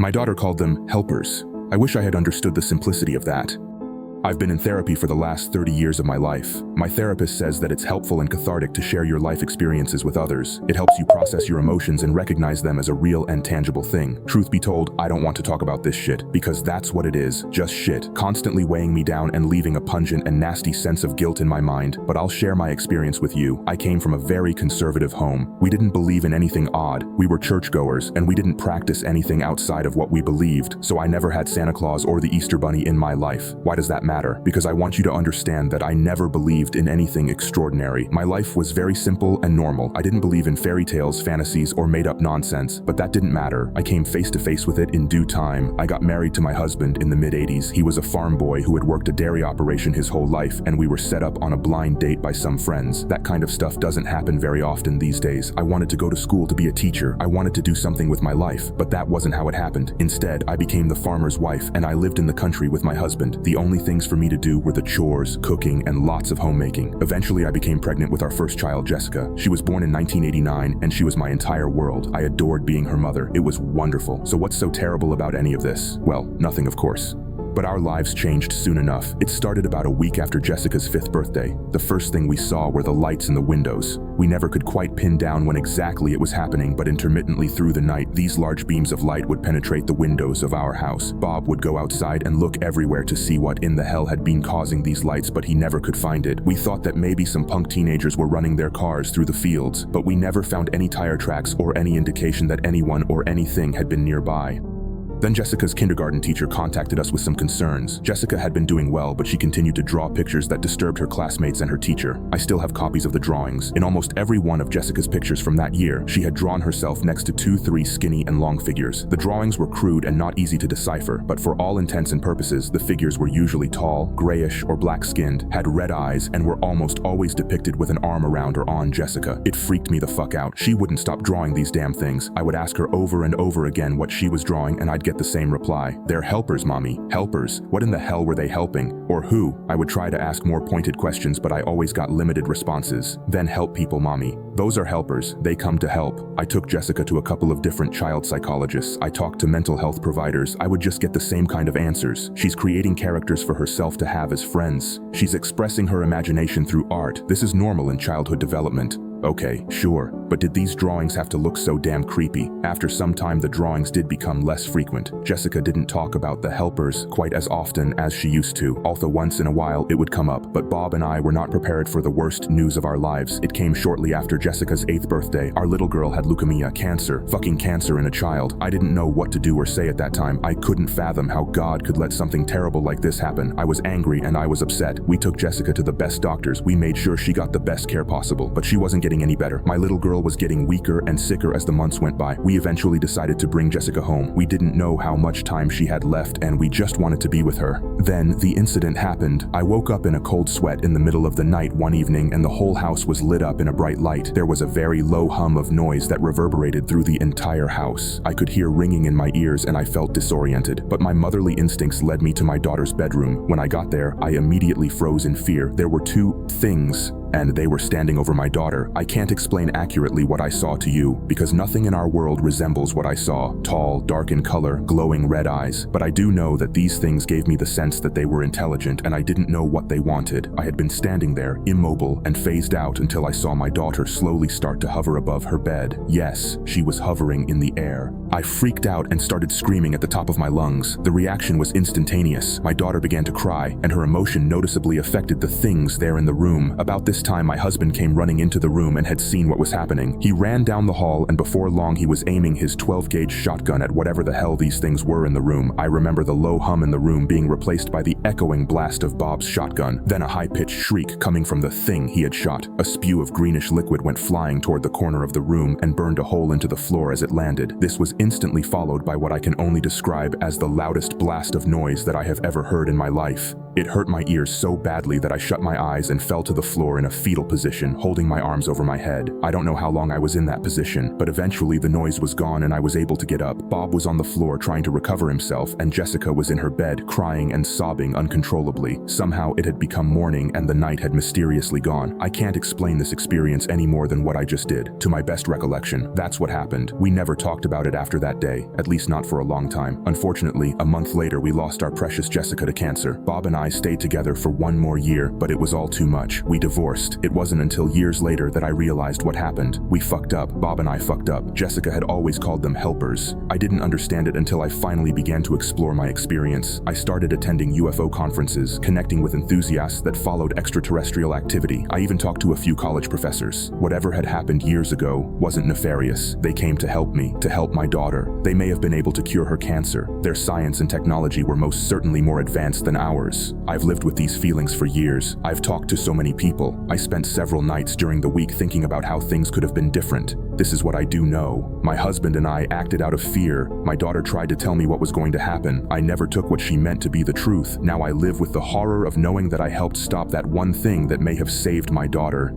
My daughter called them helpers. I wish I had understood the simplicity of that. I've been in therapy for the last 30 years of my life. My therapist says that it's helpful and cathartic to share your life experiences with others. It helps you process your emotions and recognize them as a real and tangible thing. Truth be told, I don't want to talk about this shit, because that's what it is, just shit, constantly weighing me down and leaving a pungent and nasty sense of guilt in my mind. But I'll share my experience with you. I came from a very conservative home. We didn't believe in anything odd. We were churchgoers, and we didn't practice anything outside of what we believed, so I never had Santa Claus or the Easter Bunny in my life. Why does that matter? Because I want you to understand that I never believed in anything extraordinary. My life was very simple and normal. I didn't believe in fairy tales, fantasies, or made-up nonsense, but that didn't matter. I came face to face with it in due time. I got married to my husband in the mid-80s. He was a farm boy who had worked a dairy operation his whole life, and we were set up on a blind date by some friends. That kind of stuff doesn't happen very often these days. I wanted to go to school to be a teacher. I wanted to do something with my life, but that wasn't how it happened. Instead, I became the farmer's wife, and I lived in the country with my husband. The only things for me to do were the chores, cooking, and lots of homemaking. Eventually, I became pregnant with our first child, Jessica. She was born in 1989, and she was my entire world. I adored being her mother. It was wonderful. So what's so terrible about any of this? Well, nothing, of course. But our lives changed soon enough. It started about a week after Jessica's 5th birthday. The first thing we saw were the lights in the windows. We never could quite pin down when exactly it was happening, but intermittently through the night, these large beams of light would penetrate the windows of our house. Bob would go outside and look everywhere to see what in the hell had been causing these lights, but he never could find it. We thought that maybe some punk teenagers were running their cars through the fields, but we never found any tire tracks or any indication that anyone or anything had been nearby. Then Jessica's kindergarten teacher contacted us with some concerns. Jessica had been doing well, but she continued to draw pictures that disturbed her classmates and her teacher. I still have copies of the drawings. In almost every one of Jessica's pictures from that year, she had drawn herself next to 2-3 skinny and long figures. The drawings were crude and not easy to decipher, but for all intents and purposes, the figures were usually tall, grayish, or black-skinned, had red eyes, and were almost always depicted with an arm around or on Jessica. It freaked me the fuck out. She wouldn't stop drawing these damn things. I would ask her over and over again what she was drawing, and I'd get the same reply. They're helpers, mommy. Helpers? What in the hell were they helping? Or who? I would try to ask more pointed questions, but I always got limited responses. Then help people, mommy. Those are helpers. They come to help. I took Jessica to a couple of different child psychologists. I talked to mental health providers. I would just get the same kind of answers. She's creating characters for herself to have as friends. She's expressing her imagination through art. This is normal in childhood development. Okay, sure, but did these drawings have to look so damn creepy? After some time, the drawings did become less frequent. Jessica didn't talk about the helpers quite as often as she used to, although once in a while it would come up. But Bob and I were not prepared for the worst news of our lives. It came shortly after Jessica's 8th birthday. Our little girl had leukemia, cancer, fucking cancer in a child. I didn't know what to do or say at that time. I couldn't fathom how God could let something terrible like this happen. I was angry and I was upset. We took Jessica to the best doctors. We made sure she got the best care possible, but she wasn't getting any better. My little girl was getting weaker and sicker as the months went by. We eventually decided to bring Jessica home. We didn't know how much time she had left, and we just wanted to be with her. Then the incident happened. I woke up in a cold sweat in the middle of the night one evening, and the whole house was lit up in a bright light. There was a very low hum of noise that reverberated through the entire house. I could hear ringing in my ears, and I felt disoriented, but my motherly instincts led me to my daughter's bedroom. When I got there, I immediately froze in fear. There were two things, and they were standing over my daughter. I can't explain accurately what I saw to you, because nothing in our world resembles what I saw. Tall, dark in color, glowing red eyes. But I do know that these things gave me the sense that they were intelligent, and I didn't know what they wanted. I had been standing there, immobile and phased out, until I saw my daughter slowly start to hover above her bed. Yes, she was hovering in the air. I freaked out and started screaming at the top of my lungs. The reaction was instantaneous. My daughter began to cry, and her emotion noticeably affected the things there in the room. About this time, my husband came running into the room and had seen what was happening. He ran down the hall, and before long he was aiming his 12-gauge shotgun at whatever the hell these things were in the room. I remember the low hum in the room being replaced by the echoing blast of Bob's shotgun, then a high-pitched shriek coming from the thing he had shot. A spew of greenish liquid went flying toward the corner of the room and burned a hole into the floor as it landed. This was instantly followed by what I can only describe as the loudest blast of noise that I have ever heard in my life. It hurt my ears so badly that I shut my eyes and fell to the floor in a fetal position, holding my arms over my head. I don't know how long I was in that position, but eventually the noise was gone and I was able to get up. Bob was on the floor trying to recover himself, and Jessica was in her bed crying and sobbing uncontrollably. Somehow it had become morning and the night had mysteriously gone. I can't explain this experience any more than what I just did. To my best recollection, that's what happened. We never talked about it after that day, at least not for a long time. Unfortunately, a month later we lost our precious Jessica to cancer. Bob and I stayed together for one more year, but it was all too much. We divorced. It wasn't until years later that I realized what happened. We fucked up. Bob and I fucked up. Jessica had always called them helpers. I didn't understand it until I finally began to explore my experience. I started attending UFO conferences, connecting with enthusiasts that followed extraterrestrial activity. I even talked to a few college professors. Whatever had happened years ago wasn't nefarious. They came to help me, to help my daughter. They may have been able to cure her cancer. Their science and technology were most certainly more advanced than ours. I've lived with these feelings for years. I've talked to so many people. I spent several nights during the week thinking about how things could have been different. This is what I do know. My husband and I acted out of fear. My daughter tried to tell me what was going to happen. I never took what she meant to be the truth. Now I live with the horror of knowing that I helped stop that one thing that may have saved my daughter.